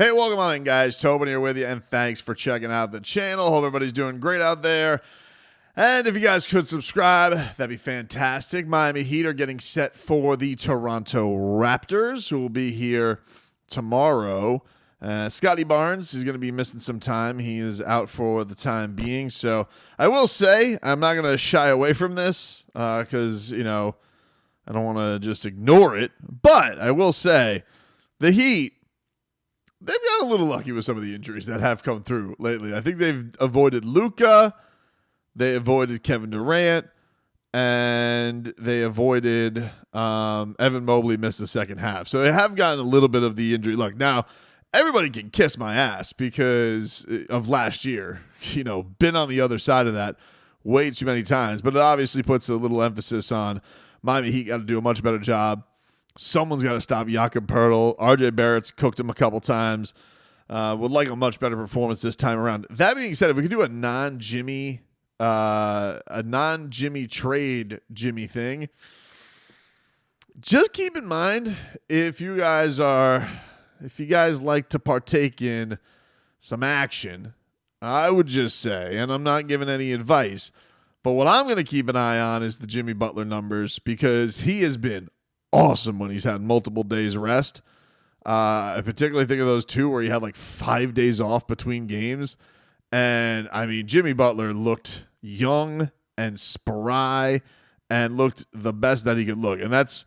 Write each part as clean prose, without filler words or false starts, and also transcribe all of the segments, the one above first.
Hey, welcome on in, guys. Tobin here with you, and thanks for checking out the channel. Hope everybody's doing great out there. And if you guys could subscribe, that'd be fantastic. Miami Heat are getting set for the Toronto Raptors, who will be here tomorrow. Scotty Barnes is going to be missing some time. He is out for the time being. So I will say I'm not going to shy away from this because, I don't want to just ignore it. But I will say the Heat, they've got a little lucky with some of the injuries that have come through lately. I think they've avoided Luka, they avoided Kevin Durant, and they avoided Evan Mobley missed the second half. So they have gotten a little bit of the injury luck. Now, everybody can kiss my ass because of last year. Been on the other side of that way too many times. But it obviously puts a little emphasis on Miami Heat got to do a much better job. Someone's got to stop Jakob Poeltl. RJ Barrett's cooked him a couple times. Would like a much better performance this time around. That being said, if we could do a non-Jimmy trade Jimmy thing, just keep in mind if you guys like to partake in some action, I would just say, and I'm not giving any advice, but what I'm going to keep an eye on is the Jimmy Butler numbers because he has been awesome when he's had multiple days rest. I particularly think of those two where he had like 5 days off between games. And, Jimmy Butler looked young and spry and looked the best that he could look. And that's,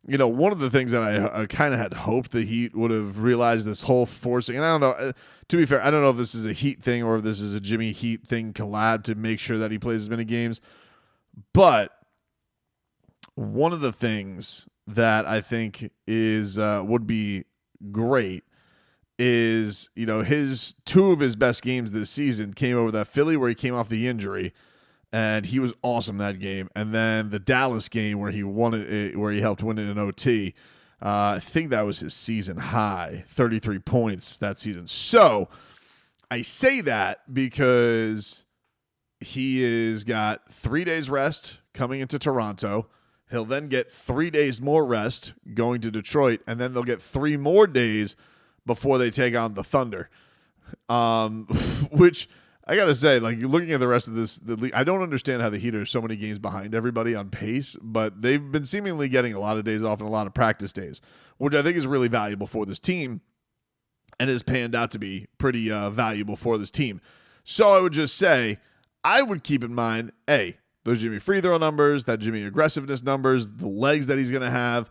one of the things that I kind of had hoped the Heat would have realized this whole forcing. And I don't know, to be fair, I don't know if this is a Heat thing or if this is a Jimmy Heat thing collab to make sure that he plays as many games. But one of the things that I think is would be great is, his two of his best games this season came over that Philly where he came off the injury and he was awesome that game. And then the Dallas game where he won it, where he helped win it in OT. I think that was his season high, 33 points that season. So I say that because he has got 3 days rest coming into Toronto. He'll then get 3 days more rest going to Detroit, and then they'll get 3 more days before they take on the Thunder. Which I got to say, like, you're looking at the rest of the league, I don't understand how the Heat are so many games behind everybody on pace, but they've been seemingly getting a lot of days off and a lot of practice days, which I think is really valuable for this team and has panned out to be pretty valuable for this team. So I would just say, I would keep in mind, those Jimmy free throw numbers, that Jimmy aggressiveness numbers, the legs that he's going to have,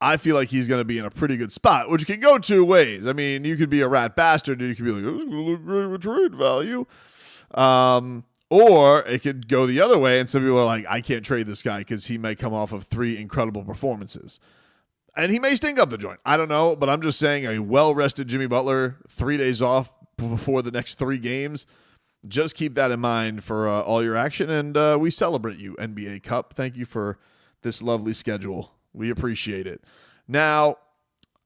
I feel like he's going to be in a pretty good spot, which can go two ways. You could be a rat bastard and you could be like, this is going to look great with trade value. Or it could go the other way and some people are like, I can't trade this guy because he may come off of 3 incredible performances. And he may stink up the joint. I don't know, but I'm just saying a well-rested Jimmy Butler, 3 days off before the next 3 games, just keep that in mind for all your action, and we celebrate you, NBA Cup. Thank you for this lovely schedule. We appreciate it. Now,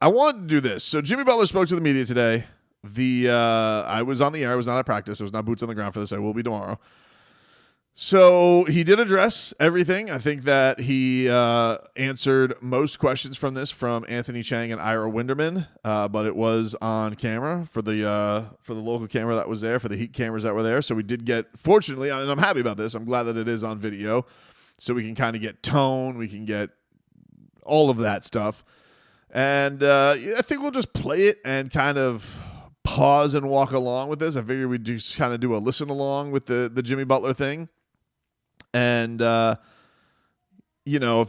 I wanted to do this. So Jimmy Butler spoke to the media today. I was on the air. I was not at practice. I was not boots on the ground for this. I will be tomorrow. So he did address everything. I think that he answered most questions from this from Anthony Chang and Ira Winderman, but it was on camera for the local camera that was there, for the Heat cameras that were there. So we did get, fortunately, and I'm happy about this. I'm glad that it is on video, so we can kind of get tone, we can get all of that stuff, and I think we'll just play it and kind of pause and walk along with this. I figured we'd just kind of do a listen along with the Jimmy Butler thing. And, if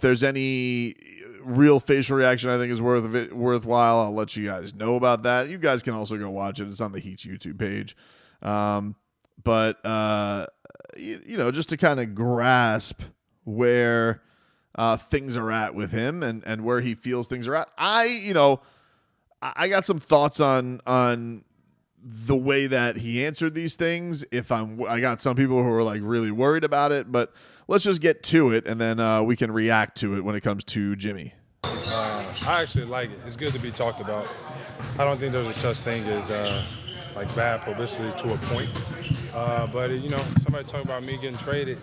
there's any real facial reaction I think is worthwhile, I'll let you guys know about that. You guys can also go watch it. It's on the Heat's YouTube page. Just to kind of grasp where things are at with him and where he feels things are at. I got some thoughts on the way that he answered these things. I got some people who are like really worried about it, but let's just get to it and then we can react to it when it comes to Jimmy. I actually like it. It's good to be talked about. I don't think there's a such thing as bad publicity to a point. But somebody talking about me getting traded,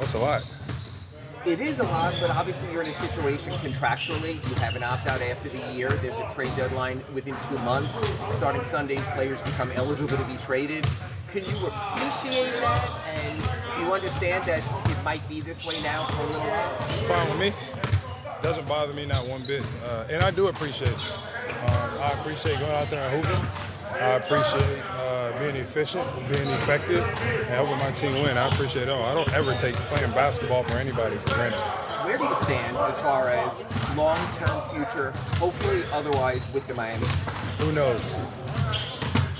that's a lot. It is a lot, but obviously you're in a situation contractually. You have an opt-out after the year. There's a trade deadline within 2 months. Starting Sunday, players become eligible to be traded. Can you appreciate that? And do you understand that it might be this way now for a little while? It's fine with me. Doesn't bother me not one bit. And I do appreciate it. I appreciate going out there and hooping. I appreciate being efficient, being effective, and helping my team win. I appreciate it all. I don't ever take playing basketball for anybody for granted. Where do you stand as far as long-term future, hopefully otherwise, with the Miami? Who knows?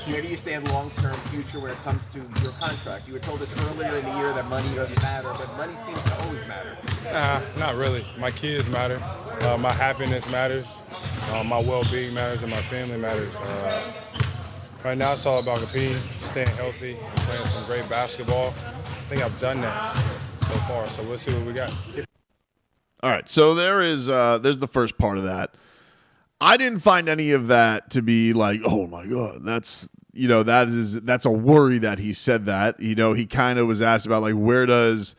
Where do you stand long-term future when it comes to your contract? You were told us earlier in the year that money doesn't matter, but money seems to always matter. Nah, not really. My kids matter. My happiness matters. My well-being matters, and my family matters. Right now, it's all about competing, staying healthy, and playing some great basketball. I think I've done that so far, so we'll see what we got. All right, so there's the first part of that. I didn't find any of that to be like, oh my God, that's a worry that he said that. He kind of was asked about like, where does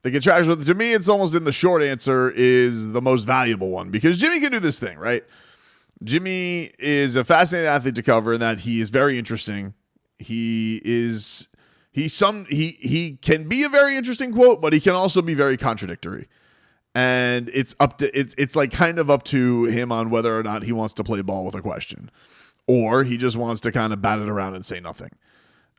the contractual, to me, it's almost in the short answer is the most valuable one, because Jimmy can do this thing, right? Jimmy is a fascinating athlete to cover in that he is very interesting. He can be a very interesting quote, but he can also be very contradictory. And it's like kind of up to him on whether or not he wants to play ball with a question, or he just wants to kind of bat it around and say nothing.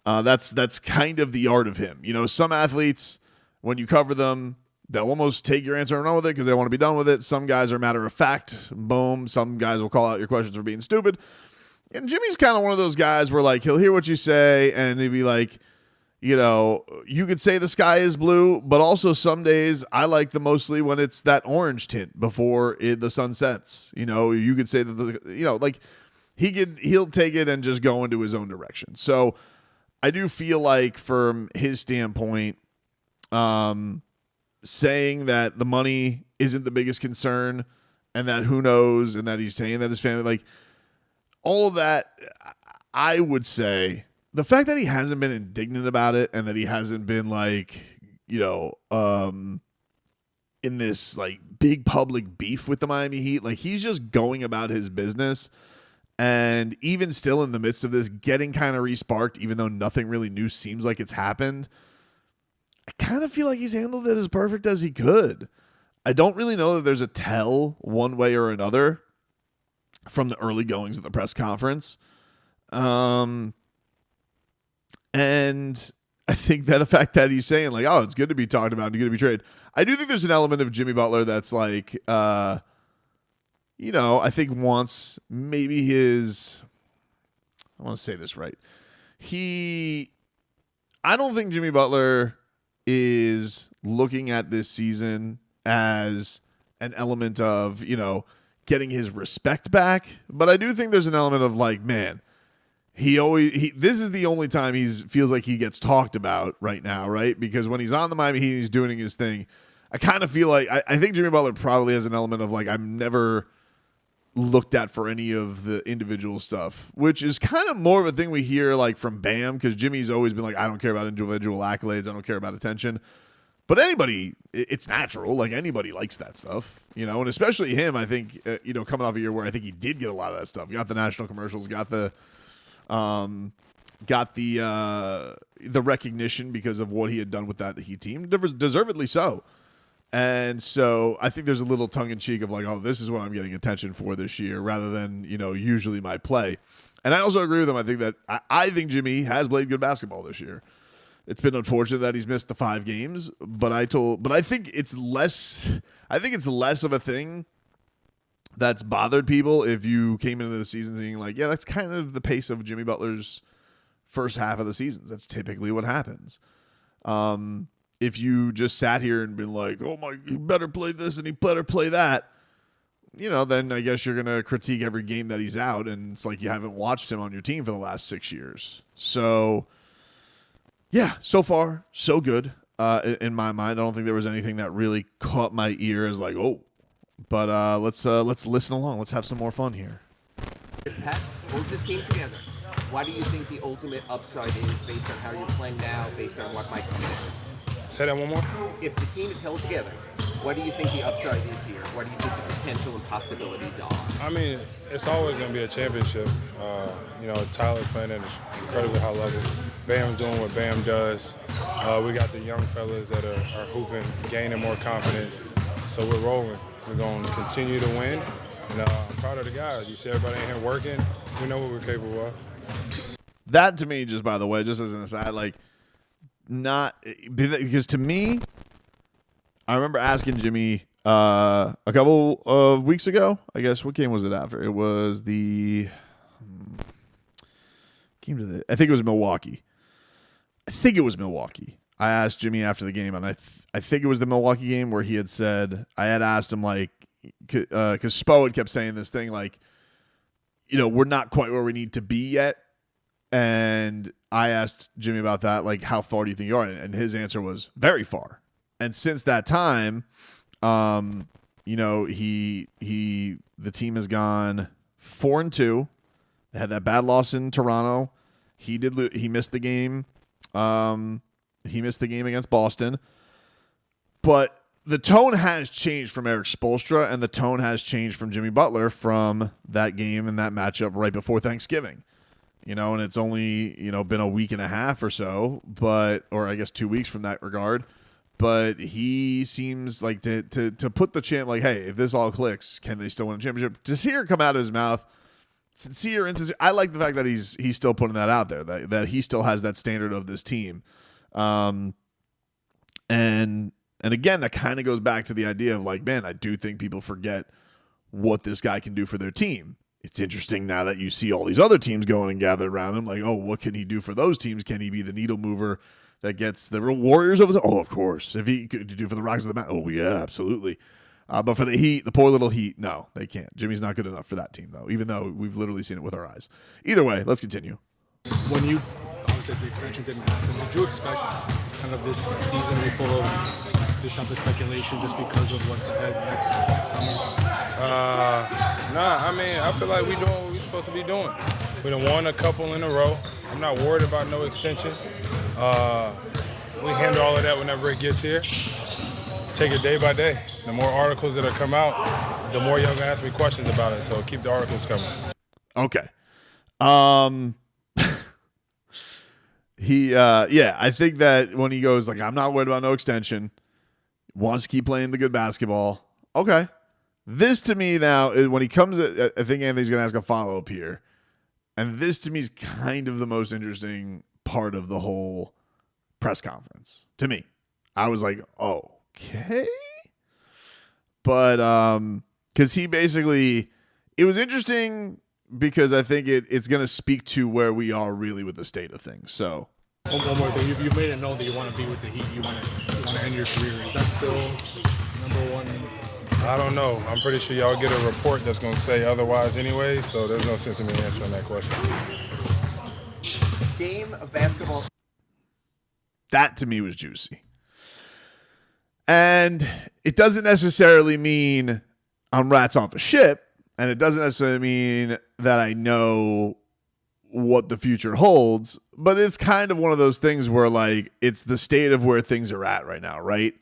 That's kind of the art of him. Some athletes, when you cover them, they'll almost take your answer and run with it because they want to be done with it. Some guys are matter of fact. Boom. Some guys will call out your questions for being stupid. And Jimmy's kind of one of those guys where like he'll hear what you say and he'll be like, you could say the sky is blue, but also some days I like the mostly when it's that orange tint before the sun sets. You could say that like he'll take it and just go into his own direction. So I do feel like from his standpoint, saying that the money isn't the biggest concern and that who knows and that he's saying that his family, like all of that, I would say the fact that he hasn't been indignant about it and that he hasn't been like, in this like big public beef with the Miami Heat, like he's just going about his business. And even still in the midst of this getting kind of resparked, even though nothing really new seems like it's happened, I kind of feel like he's handled it as perfect as he could. I don't really know that there's a tell one way or another from the early goings of the press conference. And I think that the fact that he's saying like, oh, it's good to be talked about and good to be traded. I do think there's an element of Jimmy Butler that's like, I think wants maybe I want to say this right. I don't think Jimmy Butler is looking at this season as an element of, getting his respect back. But I do think there's an element of like, man, this is the only time feels like he gets talked about right now, right? Because when he's on the Miami Heat, he's doing his thing. I kind of feel like, I think Jimmy Butler probably has an element of like, I'm never looked at for any of the individual stuff, which is kind of more of a thing we hear like from Bam, because Jimmy's always been like, I don't care about individual accolades, I don't care about attention. But anybody, it's natural, like anybody likes that stuff, and especially him. I think coming off a year where I think he did get a lot of that stuff, got the national commercials, got the recognition because of what he had done with that Heat team, deservedly so. And so I think there's a little tongue-in-cheek of like, oh, this is what I'm getting attention for this year rather than, usually my play. And I also agree with him. I think that I think Jimmy has played good basketball this year. It's been unfortunate that he's missed the 5 games, but I think it's less of a thing that's bothered people if you came into the season thinking like, yeah, that's kind of the pace of Jimmy Butler's first half of the seasons. That's typically what happens. If you just sat here and been like, oh my, he better play this and he better play that, then I guess you're going to critique every game that he's out. And it's like you haven't watched him on your team for the last 6 years. So, yeah, so far, so good in my mind. I don't think there was anything that really caught my ear as like, oh. But let's listen along. Let's have some more fun here. If Pat holds this team together, why do you think the ultimate upside is based on how you're playing now, based on what might come next? Say that one more. If the team is held together, What do you think the upside is here? What do you think the potential and possibilities are? I mean, it's always going to be a championship. Tyler's playing at an incredibly high level. Bam's doing what Bam does. We got the young fellas that are hooping, gaining more confidence. So we're rolling. We're going to continue to win. And I'm proud of the guys. You see everybody in here working. We know what we're capable of. That to me, just by the way, just as an aside, like, not because to me, I remember asking Jimmy a couple of weeks ago. I guess what game was it after? It was the game to the. I think it was Milwaukee. I asked Jimmy after the game, and I think it was the Milwaukee game where he had said I had asked him like because Spo had kept saying this thing like, we're not quite where we need to be yet. And I asked Jimmy about that, like, how far do you think you are? And his answer was very far. And since that time, the team has gone 4-2. They had that bad loss in Toronto. He missed the game. He missed the game against Boston. But the tone has changed from Eric Spoelstra, and the tone has changed from Jimmy Butler from that game and that matchup right before Thanksgiving. And it's only, been a week and a half or so, or I guess 2 weeks from that regard. But he seems like to put the chant like, hey, if this all clicks, can they still win a championship? To hear it come out of his mouth, sincere and sincere. I like the fact that he's still putting that out there, that he still has that standard of this team. And again, that kind of goes back to the idea of like, man, I do think people forget what this guy can do for their team. It's interesting now that you see all these other teams going and gathered around him. Like, oh, what can he do for those teams? Can he be the needle mover that gets the real Warriors over the? Oh, of course. If he could do for the Rockets of the Mountain, oh yeah, absolutely. But for the Heat, the poor little Heat, no, they can't. Jimmy's not good enough for that team, though. Even though we've literally seen it with our eyes. Either way, let's continue. When you obviously the extension didn't happen, did you expect kind of this season to be full of this type of speculation just because of what's ahead next summer? Nah, I mean, I feel like we're doing what we're supposed to be doing. We done won a couple in a row. I'm not worried about no extension. We handle all of that whenever it gets here. Take it day by day. The more articles that come out, the more you're going to ask me questions about it. So keep the articles coming. Okay. I think that when he goes like, I'm not worried about no extension, wants to keep playing the good basketball. Okay. This to me now is when he comes, I think Anthony's going to ask a follow-up here. And this to me is kind of the most interesting part of the whole press conference. To me, I was like, okay. But because he basically, it was interesting because I think it's going to speak to where we are really with the state of things. So one more thing, you've made it known that you want to be with the Heat. You want to end your career. Is that still number one? I don't know. I'm pretty sure y'all get a report that's going to say otherwise anyway, so there's no sense in me answering that question. Game of basketball. That to me was juicy. And it doesn't necessarily mean I'm rats off a ship, and it doesn't necessarily mean that I know what the future holds, but it's kind of one of those things where like it's the state of where things are at right now, right?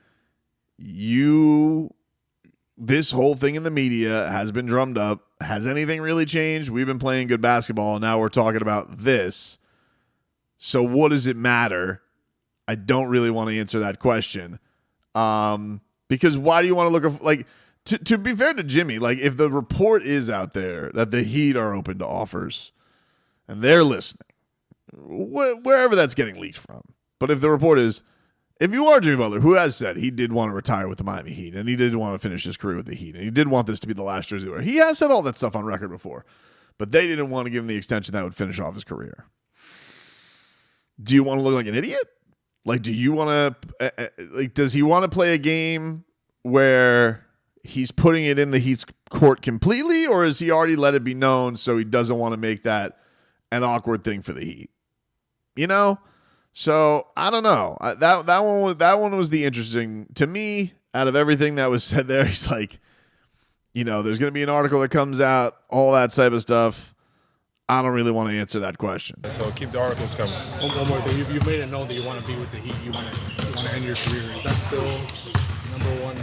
This whole thing in the media has been drummed up. Has anything really changed? We've been playing good basketball, and now we're talking about this. So what does it matter? I don't really want to answer that question. Because why do you want to look like to be fair to Jimmy, like if the report is out there that the Heat are open to offers and they're listening, wherever that's getting leaked from. But if the report is, if you are Jimmy Butler, who has said he did want to retire with the Miami Heat and he did want to finish his career with the Heat and he did want this to be the last jersey wear, he has said all that stuff on record before, but they didn't want to give him the extension that would finish off his career. Do you want to look like an idiot? Like, do you want to, does he want to play a game where he's putting it in the Heat's court completely, or has he already let it be known so he doesn't want to make that an awkward thing for the Heat? So I don't know. That one was the interesting to me out of everything that was said there. He's like, there's going to be an article that comes out, all that type of stuff. I don't really want to answer that question. So keep the articles coming. One more thing, you've made it known that you want to be with the Heat. You want to end your career. Is that still number one?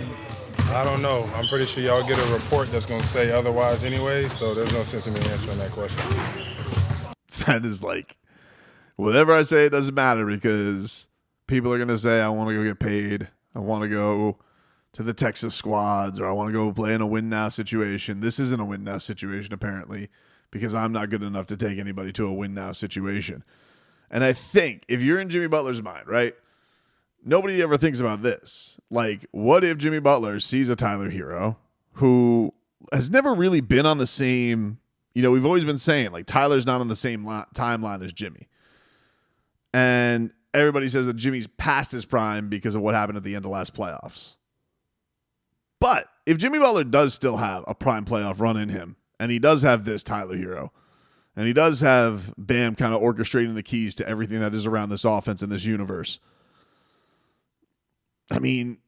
I don't know. I'm pretty sure y'all get a report that's going to say otherwise anyway, so there's no sense in me answering that question. That is like, whatever I say, it doesn't matter because people are going to say, I want to go get paid. I want to go to the Texas squads, or I want to go play in a win-now situation. This isn't a win-now situation, apparently, because I'm not good enough to take anybody to a win-now situation. And I think if you're in Jimmy Butler's mind, right, nobody ever thinks about this. Like, what if Jimmy Butler sees a Tyler Hero who has never really been on the same, we've always been saying, like, Tyler's not on the same timeline as Jimmy. And everybody says that Jimmy's past his prime because of what happened at the end of last playoffs. But if Jimmy Butler does still have a prime playoff run in him, and he does have this Tyler Hero, and he does have Bam kind of orchestrating the keys to everything that is around this offense in this universe, I mean,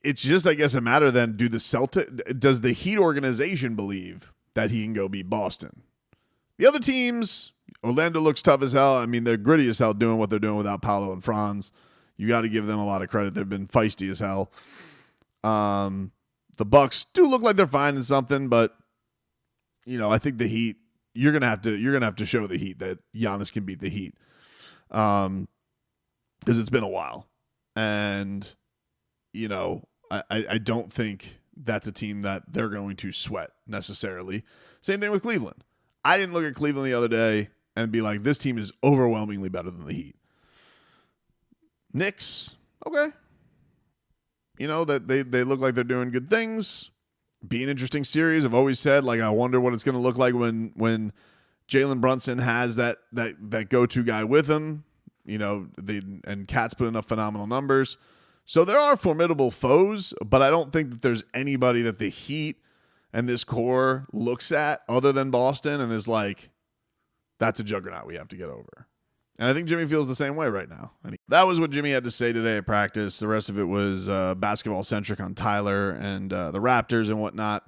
it's just, I guess, a matter then, does the Heat organization believe that he can go beat Boston? The other teams, Orlando looks tough as hell. I mean, they're gritty as hell doing what they're doing without Paolo and Franz. You got to give them a lot of credit. They've been feisty as hell. The Bucks do look like they're finding something, but I think the Heat, you're gonna have to show the Heat that Giannis can beat the Heat, because it's been a while, and I don't think that's a team that they're going to sweat necessarily. Same thing with Cleveland. I didn't look at Cleveland the other day and be like, this team is overwhelmingly better than the Heat. Knicks, okay. That they look like they're doing good things. Be an interesting series. I've always said, like, I wonder what it's going to look like when Jalen Brunson has that go-to guy with him. And Cat's putting up phenomenal numbers. So there are formidable foes, but I don't think that there's anybody that the Heat and this core looks at other than Boston and is like, that's a juggernaut we have to get over. And I think Jimmy feels the same way right now. That was what Jimmy had to say today at practice. The rest of it was basketball-centric on Tyler and the Raptors and whatnot.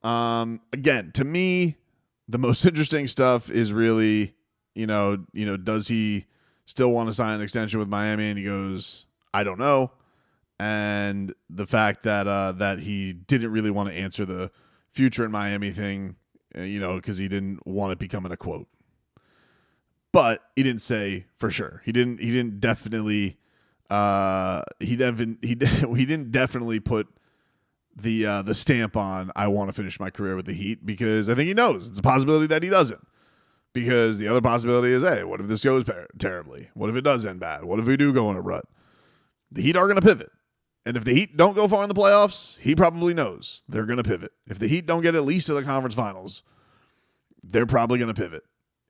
Again, to me, the most interesting stuff is really, does he still want to sign an extension with Miami? And he goes, I don't know. And the fact that he didn't really want to answer the future in Miami thing, because he didn't want it becoming a quote. But he didn't say for sure. He didn't definitely put the stamp on I want to finish my career with the Heat, because I think he knows it's a possibility that he doesn't. Because the other possibility is, hey, what if this goes terribly? What if it does end bad? What if we do go in a rut? The Heat are going to pivot. And if the Heat don't go far in the playoffs, he probably knows they're going to pivot. If the Heat don't get at least to the conference finals, they're probably going to pivot.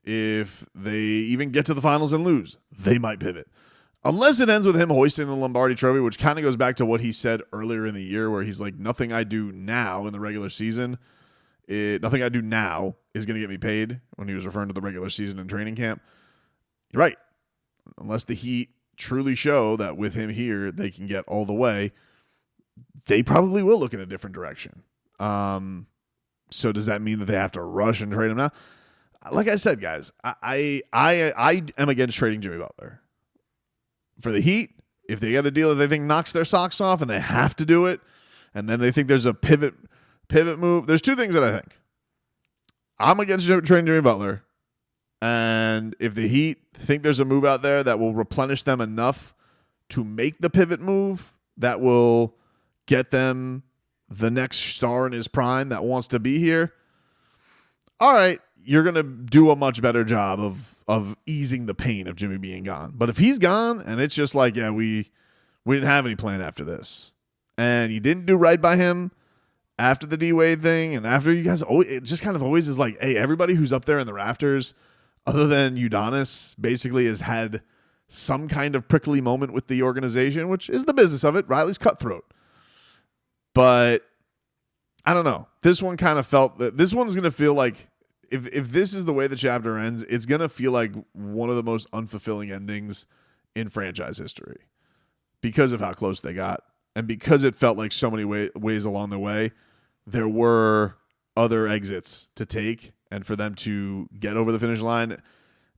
If they even get to the finals and lose, they might pivot. Unless it ends with him hoisting the Lombardi Trophy, which kind of goes back to what he said earlier in the year, where he's like, nothing I do now in the regular season, nothing I do now is going to get me paid, when he was referring to the regular season and training camp. You're right. Unless the Heat truly show that with him here, they can get all the way, they probably will look in a different direction. So does that mean that they have to rush and trade him now? Like I said, guys, I am against trading Jimmy Butler. For the Heat, if they get a deal that they think knocks their socks off and they have to do it, and then they think there's a pivot move, there's two things that I think. I'm against trading Jimmy Butler, and if the Heat think there's a move out there that will replenish them enough to make the pivot move that will get them the next star in his prime that wants to be here, all right, you're going to do a much better job of easing the pain of Jimmy being gone. But if he's gone and it's just like, yeah, we didn't have any plan after this, and you didn't do right by him after the D-Wade thing, and after you guys, it just kind of always is like, hey, everybody who's up there in the rafters, other than Udonis, basically has had some kind of prickly moment with the organization, which is the business of it. Riley's cutthroat. But I don't know. This one kind of felt that this one's going to feel like, if this is the way the chapter ends, it's going to feel like one of the most unfulfilling endings in franchise history, because of how close they got, and because it felt like so many ways along the way there were other exits to take, and for them to get over the finish line,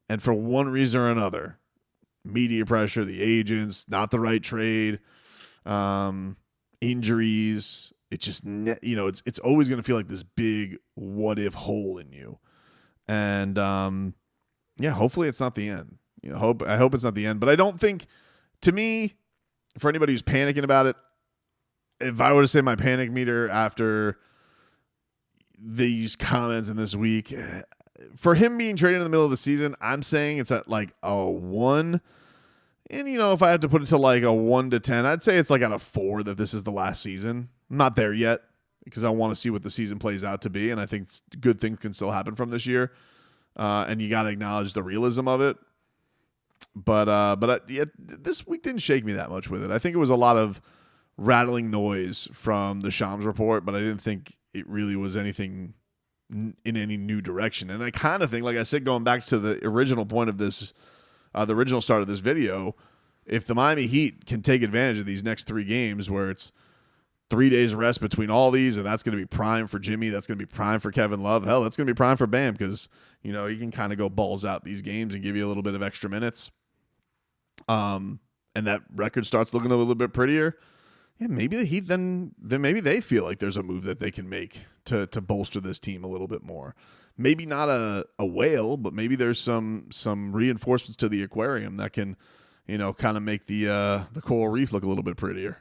and for one reason or another, media pressure, the agents, not the right trade, injuries. It's just, it's always going to feel like this big what if hole in you. And hopefully it's not the end. I hope it's not the end. But I don't think, to me, for anybody who's panicking about it, if I were to say my panic meter after these comments in this week, for him being traded in the middle of the season, I'm saying it's at like a 1. And, if I had to put it to like a 1 to 10, I'd say it's like at a 4 that this is the last season. I'm not there yet because I want to see what the season plays out to be. And I think good things can still happen from this year. And you got to acknowledge the realism of it. But this week didn't shake me that much with it. I think it was a lot of rattling noise from the Shams report, but I didn't think it really was anything in any new direction. And I kind of think, like I said, going back to the original point of this, the original start of this video, if the Miami Heat can take advantage of these next 3 games where it's 3 days rest between all these, and that's going to be prime for Jimmy, that's going to be prime for Kevin Love, hell, that's going to be prime for Bam, because, he can kind of go balls out these games and give you a little bit of extra minutes. And that record starts looking a little bit prettier. Yeah, maybe the Heat then maybe they feel like there's a move that they can make to bolster this team a little bit more. Maybe not a whale, but maybe there's some reinforcements to the aquarium that can, kind of make the coral reef look a little bit prettier.